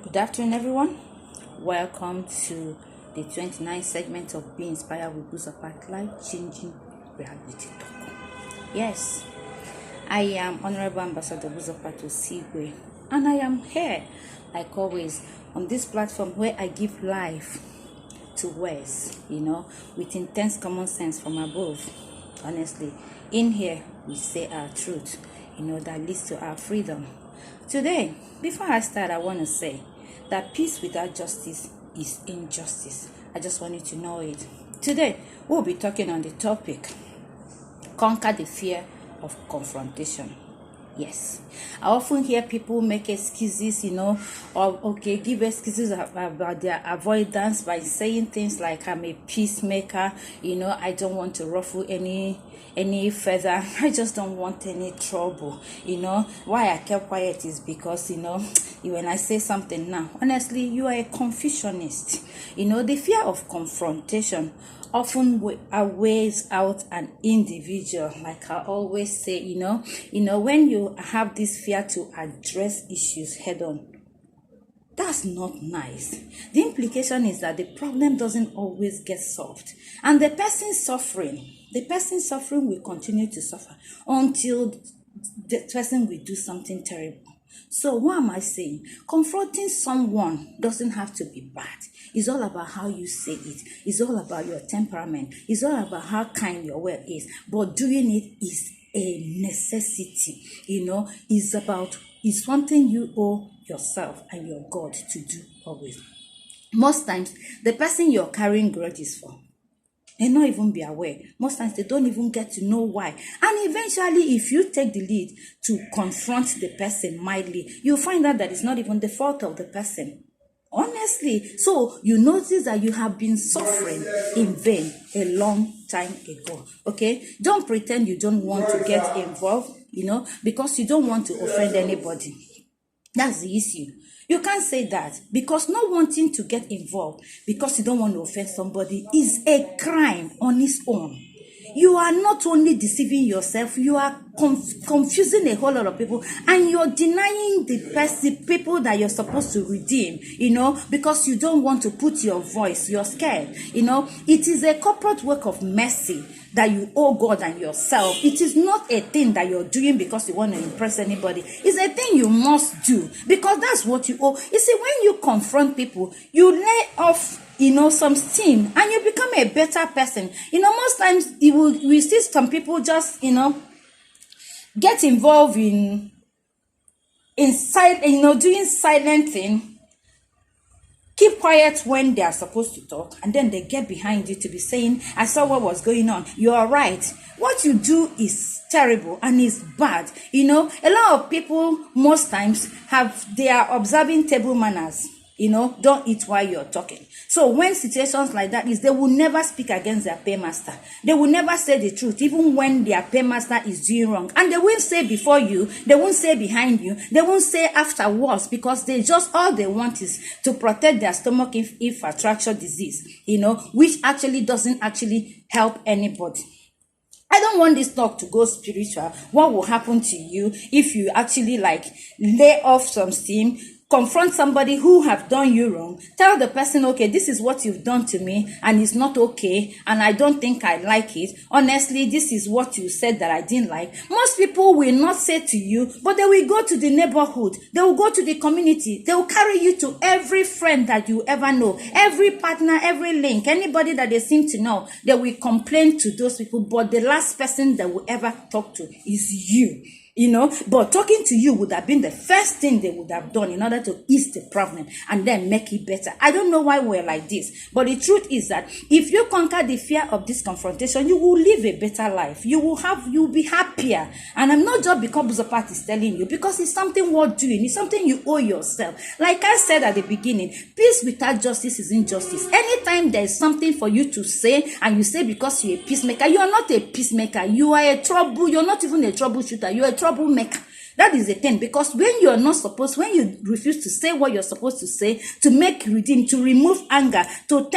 Good afternoon, everyone. Welcome to the 29th segment of Be Inspired with Buzopat, life-changing reality talk. Yes, I am Honorable Ambassador Buzopat Osigwe, and I am here, like always, on this platform where I give life to words, with intense common sense from above. Honestly, in here, we say our truth, that leads to our freedom. Today, before I start, I want to say that peace without justice is injustice. I just want you to know it. Today, we'll be talking on the topic, conquer the fear of confrontation. Yes, I often hear people make excuses, give excuses about their avoidance by saying things like, I'm a peacemaker, I don't want to ruffle any feather, I just don't want any trouble. Why I kept quiet is because, when I say something now, honestly, you are a Confucianist. The fear of confrontation often weighs out an individual. Like I always say, when you have this fear to address issues head on, that's not nice. The implication is that the problem doesn't always get solved, and the person suffering will continue to suffer until the person will do something terrible. So what am I saying? Confronting someone doesn't have to be bad. It's all about how you say it. It's all about your temperament. It's all about how kind your word is. But doing it is a necessity. It's something you owe yourself and your God to do always. Most times, the person you're carrying grudges for, they not even be aware. Most times they don't even get to know why. And eventually, if you take the lead to confront the person mildly, you'll find out that it's not even the fault of the person. Honestly, so you notice that you have been suffering in vain a long time ago. Okay? Don't pretend you don't want to get involved, because you don't want to offend anybody. That's the issue. You can't say that, because not wanting to get involved because you don't want to offend somebody is a crime on its own. You are not only deceiving yourself, you are confusing a whole lot of people, and you're denying the people that you're supposed to redeem, because you don't want to put your voice, you're scared. It is a corporate work of mercy that you owe God and yourself. It is not a thing that you're doing because you want to impress anybody. It's a thing you must do because that's what you owe. You see, when you confront people, you lay off some steam and you become a better person. Most times we see some people just get involved in doing silent thing, keep quiet when they are supposed to talk, and then they get behind you to be saying, I saw what was going on, you are right. What you do is terrible and is bad. A lot of people most times they are observing table manners. Don't eat while you're talking. So when situations like that is, they will never speak against their paymaster. They will never say the truth, even when their paymaster is doing wrong. And they won't say before you, they won't say behind you, they won't say afterwards, because all they want is to protect their stomach if attractor disease, which actually doesn't help anybody. I don't want this talk to go spiritual. What will happen to you if you actually lay off some steam, confront somebody who have done you wrong, tell the person, okay, this is what you've done to me and it's not okay and I don't think I like it. Honestly, this is what you said that I didn't like. Most people will not say to you, but they will go to the neighborhood, they will go to the community, they will carry you to every friend that you ever know, every partner, every link, anybody that they seem to know. They will complain to those people, but the last person they will ever talk to is you. But talking to you would have been the first thing they would have done in order to ease the problem and then make it better. I don't know why we're like this, but the truth is that if you conquer the fear of this confrontation, you will live a better life. You'll be happier. And I'm not just because Buzopat is telling you, because it's something worth doing. It's something you owe yourself. Like I said at the beginning, peace without justice is injustice. Anytime there's something for you to say, and you say because you're a peacemaker, you are not a peacemaker. You are you're not even a troubleshooter. You're a troublemaker. That is the thing, because when you refuse to say what you're supposed to say, to make redeem, to remove anger, to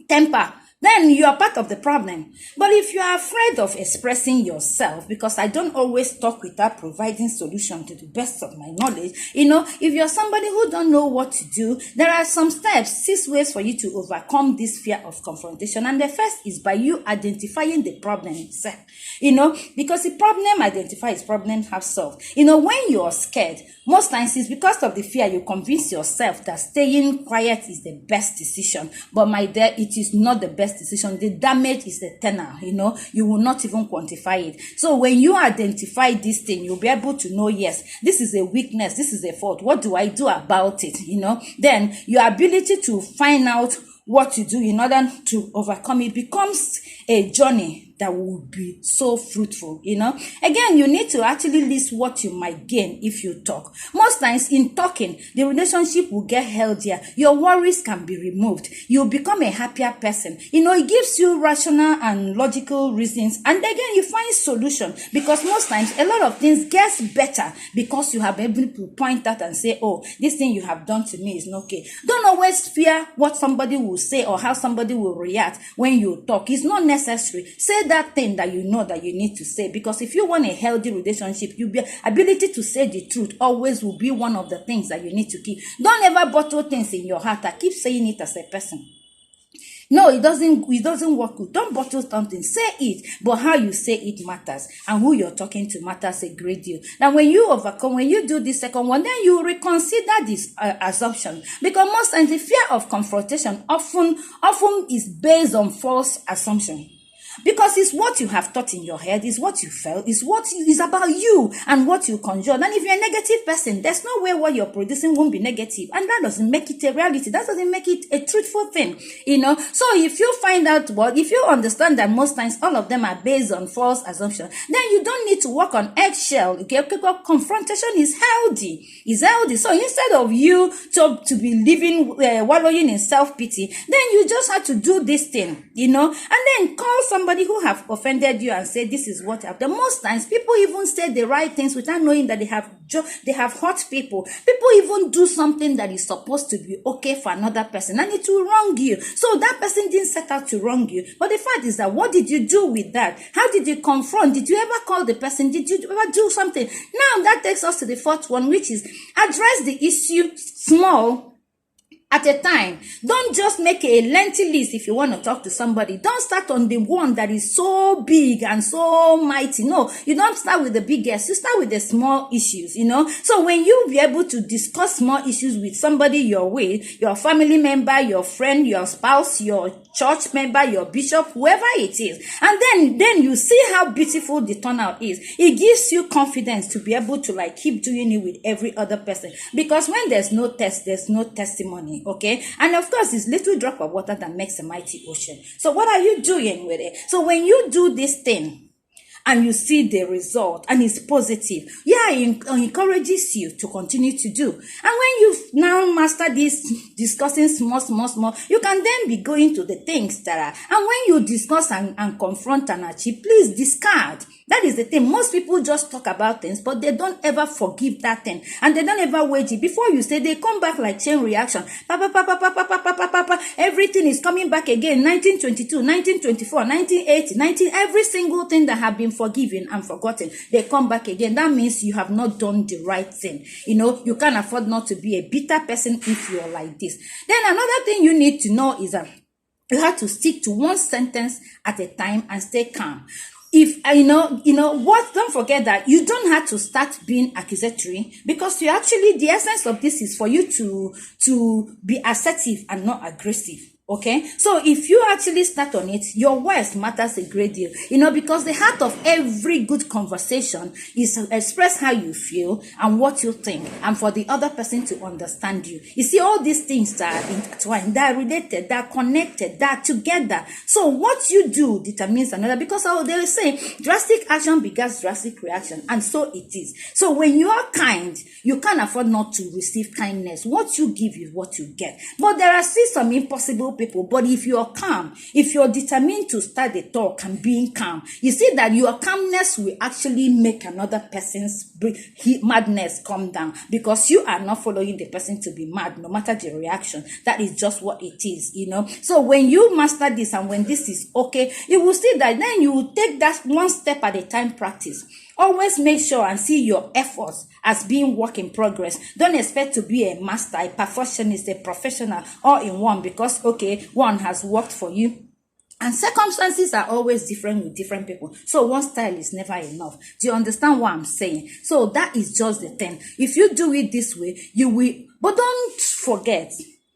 temper, then you are part of the problem. But if you are afraid of expressing yourself, because I don't always talk without providing solution to the best of my knowledge, if you're somebody who don't know what to do, there are some steps, 6 ways for you to overcome this fear of confrontation. And the first is by you identifying the problem itself, because the problem identified is problem half solved. When you're scared, most times it's because of the fear you convince yourself that staying quiet is the best decision. But my dear, it is not the best decision. The damage is eternal. You will not even quantify it. So when you identify this thing, you'll be able to know, yes, this is a weakness, this is a fault. What do I do about it? Then your ability to find out what to do in order to overcome it becomes a journey that will be so fruitful. Again, you need to actually list what you might gain if you talk. Most times in talking, the relationship will get healthier. Your worries can be removed. You'll become a happier person. It gives you rational and logical reasons. And again, you find solution, because most times a lot of things gets better because you have been able to point out and say, oh, this thing you have done to me is not okay. Don't always fear what somebody will say or how somebody will react when you talk. It's not necessary. Say that thing that you know that you need to say, because if you want a healthy relationship, ability to say the truth always will be one of the things that you need to keep. Don't ever bottle things in your heart. I keep saying it as a person. No, it doesn't work good. Don't bottle something. Say it, but how you say it matters, and who you're talking to matters a great deal. Now, when you do the second one, then you reconsider this assumption, because most times the fear of confrontation often is based on false assumption. Because it's what you have thought in your head, it's what you felt, it's what is about you and what you conjure. And if you're a negative person, there's no way what you're producing won't be negative. And that doesn't make it a reality. That doesn't make it a truthful thing, So if you find out if you understand that most times all of them are based on false assumption, then you don't need to work on eggshell. Okay? Confrontation is healthy. It's healthy. So instead of you to be living, wallowing in self-pity, then you just have to do this thing, and then call somebody who have offended you and say, this is what I've done. Most times people even say the right things without knowing that they have hurt people. People even do something that is supposed to be okay for another person, and it will wrong you. So that person didn't set out to wrong you. But the fact is that, what did you do with that? How did you confront? Did you ever call the person? Did you ever do something? Now that takes us to the fourth one, which is address the issue small at a time. Don't just make a lengthy list if you want to talk to somebody. Don't start on the one that is so big and so mighty. No, you don't start with the biggest. You start with the small issues, So when you be able to discuss small issues with somebody you're with, your family member, your friend, your spouse, your church member, your bishop, whoever it is, and then you see how beautiful the turnout is. It gives you confidence to be able to keep doing it with every other person. Because when there's no test, there's no testimony. Okay, and of course, it's little drop of water that makes a mighty ocean. So what are you doing with it? So when you do this thing and you see the result and it's positive, it encourages you to continue to do. And when you've now mastered this discussing small, you can then be going to the things that are, and when you discuss and confront and achieve, please discard. That is the thing. Most people just talk about things, but they don't ever forgive that thing. And they don't ever wage it. Before you say, they come back like chain reaction. Everything is coming back again. 1922, 1924, 1980, every single thing that have been forgiven and forgotten, they come back again. That means you have not done the right thing. You can't afford not to be a bitter person if you're like this. Then another thing you need to know is that you have to stick to one sentence at a time and stay calm. If don't forget that you don't have to start being accusatory, because you actually, the essence of this is for you to be assertive and not aggressive. Okay, so if you actually start on it, your words matters a great deal, because the heart of every good conversation is to express how you feel and what you think, and for the other person to understand you. You see, all these things that are intertwined, that are related, that are connected, that are together. So what you do determines another, because they say drastic action begets drastic reaction, and so it is. So when you are kind, you can't afford not to receive kindness. What you give is what you get. But there are still some impossible people. But if you're calm, if you're determined to start the talk and being calm, you see that your calmness will actually make another person's madness come down, because you are not following the person to be mad, no matter the reaction. That is just what it is, So when you master this, and when this is okay, you will see that then you will take that one step at a time practice. Always make sure and see your efforts as being work in progress. Don't expect to be a master, a perfectionist, a professional, all in one, because, okay, one has worked for you. And circumstances are always different with different people. So one style is never enough. Do you understand what I'm saying? So that is just the thing. If you do it this way, you will. But don't forget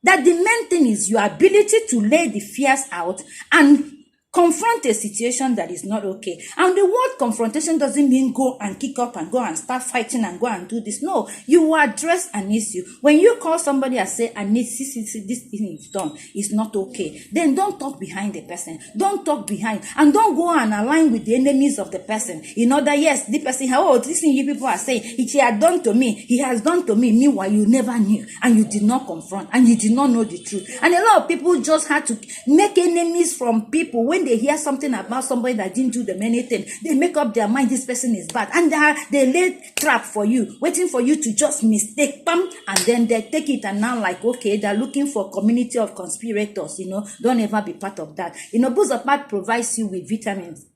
that the main thing is your ability to lay the fears out and confront a situation that is not okay. And the word confrontation doesn't mean go and kick up and go and start fighting and go and do this. No, you will address an issue. When you call somebody and say, I need this thing is done, it's not okay, then don't talk behind the person. Don't talk behind, and don't go and align with the enemies of the person. In order, yes, the person, this thing you people are saying, he had done to me, he has done to me. Meanwhile, you never knew, and you did not confront, and you did not know the truth. And a lot of people just had to make enemies from people. When they hear something about somebody that didn't do them anything, they make up their mind, this person is bad, and they lay trap for you, waiting for you to just mistake them, and then they take it and now like, okay, they're looking for a community of conspirators. Don't ever be part of that. Buzopat provides you with vitamins,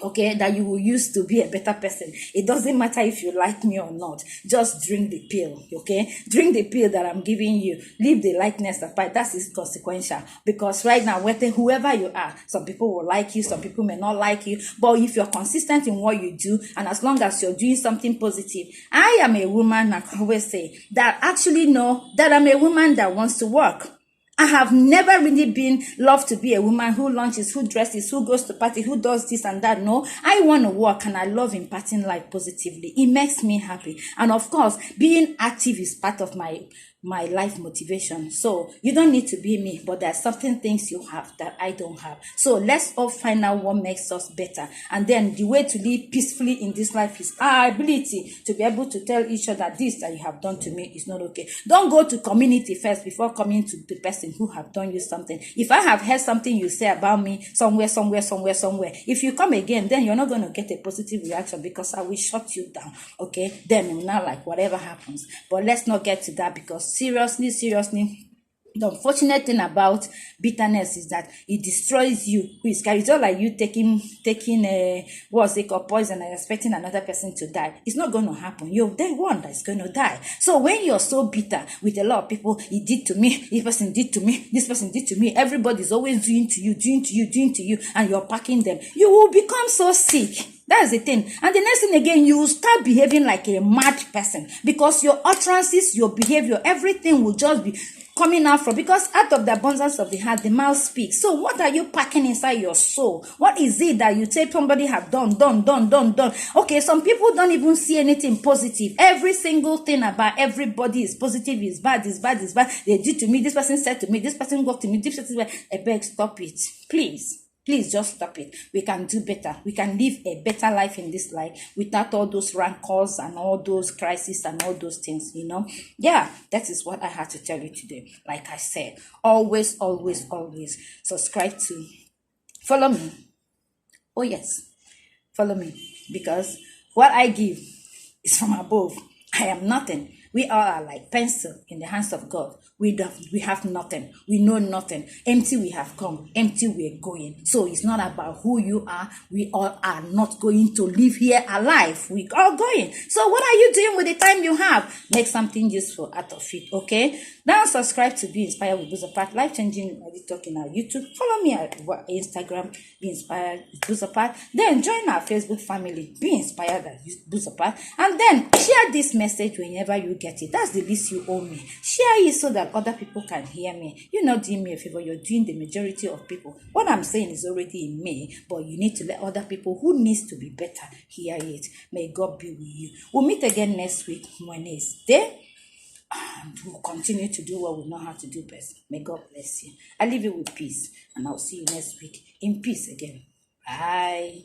okay, that you will use to be a better person. It doesn't matter if you like me or not. Just drink the pill, okay? Drink the pill that I'm giving you. Leave the likeness apart. That is consequential. Because right now, whoever you are, some people will like you, some people may not like you. But if you're consistent in what you do, and as long as you're doing something positive, I am a woman, I always say, that actually know that I'm a woman that wants to work. I have never really been loved to be a woman who lunches, who dresses, who goes to party, who does this and that. No, I want to work, and I love imparting life positively. It makes me happy. And of course, being active is part of my life motivation. So you don't need to be me, but there are certain things you have that I don't have. So let's all find out what makes us better. And then the way to live peacefully in this life is our ability to be able to tell each other, this that you have done to me is not okay. Don't go to community first before coming to the person who have done you something. If I have heard something you say about me somewhere, if you come again, then you're not going to get a positive reaction, because I will shut you down. Okay, then now like whatever happens. But let's not get to that, because seriously, the unfortunate thing about bitterness is that it destroys you. It's not like you taking what's it called, poison, and expecting another person to die. It's not going to happen. You're the one that's going to die. So when you're so bitter with a lot of people, he did to me, this person did to me, this person did to me, everybody's always doing to you, and you're packing them, you will become so sick. That's the thing. And the next thing again, you will start behaving like a mad person, because your utterances, your behavior, everything will just be coming out from, because out of the abundance of the heart, the mouth speaks. So what are you packing inside your soul? What is it that you say somebody have done? Okay, some people don't even see anything positive. Every single thing about everybody is positive, is bad. They did to me, this person said to me, this person got to me, this person, I beg, stop it. Please just stop it. We can do better. We can live a better life in this life without all those rancors and all those crises and all those things, Yeah, that is what I had to tell you today. Like I said, always subscribe to, follow me. Oh yes, follow me, because what I give is from above. I am nothing. We all are like pencil in the hands of God. We have nothing. We know nothing. Empty we have come. Empty we are going. So it's not about who you are. We all are not going to live here alive. We are going. So what are you doing with the time you have? Make something useful out of it, okay? Now subscribe to Be Inspired with Buzopat, life-changing talk in our YouTube. Follow me at Instagram, Be Inspired with Buzopat. Then join our Facebook family, Be Inspired with Buzopat. And then share this message whenever you get it. That's the least you owe me. Share it so that other people can hear me. You're not doing me a favor, you're doing the majority of people. What I'm saying is already in me, but you need to let other people who needs to be better hear it. May God be with you. We'll meet again next week, Wednesday, and we'll continue to do what we know how to do best. May God bless you. I leave you with peace, and I'll see you next week in peace again. Bye.